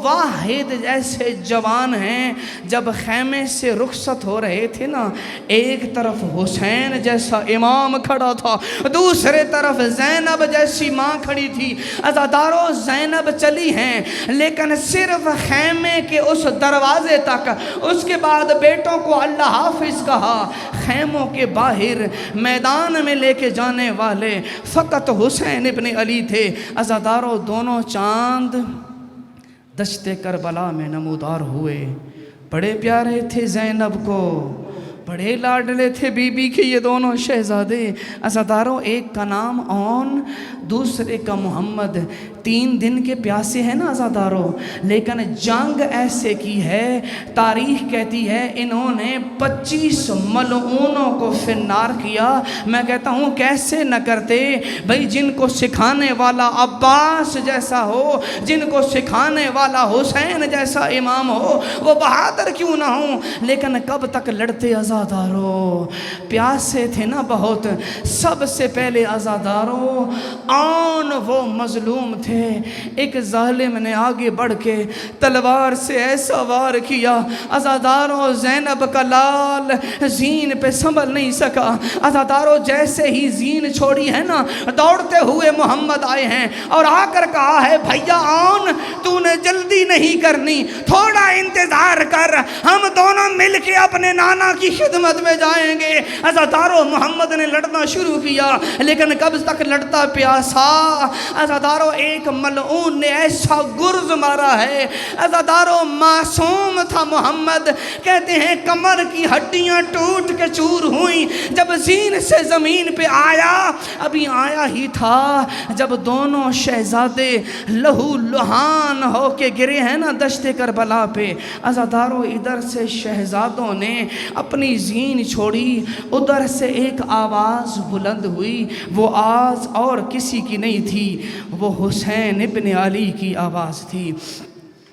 واحد ایسے جوان ہیں جب خیمے سے رخصت ہو رہے تھے نا ایک طرف حسین جیسا امام کھڑا تھا دوسرے طرف زینب جیسی ماں کھڑی تھی عزاداروں زینب چلی ہیں لیکن صرف خیمے کے اس دروازے تک اس کے بعد بیٹوں کو اللہ حافظ کہا خیموں کے باہر میدان میں لے کے جانے والے فقط حسین ابن علی تھے عزاداروں دونوں چاند دشت کربلا میں نمودار ہوئے بڑے پیارے تھے زینب کو بڑے لاڈلے تھے بی بی کے یہ دونوں شہزادے عزاداروں ایک کا نام اون دوسرے کا محمد 3 دن کے پیاسے ہیں نا عزاداروں لیکن جنگ ایسے کی ہے تاریخ کہتی ہے انہوں نے 25 ملعونوں کو فنار کیا میں کہتا ہوں کیسے نہ کرتے بھئی جن کو سکھانے والا عباس جیسا ہو جن کو سکھانے والا حسین جیسا امام ہو وہ بہادر کیوں نہ ہوں لیکن کب تک لڑتے عزاداروں پیاسے تھے نا بہت سب سے پہلے عزاداروں آن وہ مظلوم تھے ایک ظالم نے آگے بڑھ کے تلوار سے ایسا وار کیا عزاداروں زینب کا لال زین پہ سنبھل نہیں سکا عزاداروں جیسے ہی زین چھوڑی ہے نا دوڑتے ہوئے محمد آئے ہیں اور آ کر کہا ہے بھیا آن تو نے جلدی نہیں کرنی تھوڑا انتظار کر ہم دونوں مل کے اپنے نانا کی خدمت میں جائیں گے عزاداروں محمد نے لڑنا شروع کیا لیکن کب تک لڑتا پیاسا عزاداروں ایک ملعون نے ایسا گرز مارا ہے عزاداروں معصوم تھا محمد کہتے ہیں کمر کی ہڈیاں ٹوٹ کے چور ہوئیں جب زین سے زمین پہ آیا ابھی آیا ہی تھا جب دونوں شہزادے لہو لہان ہو کے گرے ہیں نا دشت کربلا پہ عزاداروں ادھر سے شہزادوں نے اپنی زین چھوڑی ادھر سے ایک آواز بلند ہوئی وہ آواز اور کسی کی نہیں تھی وہ حسین ابن علی کی آواز تھی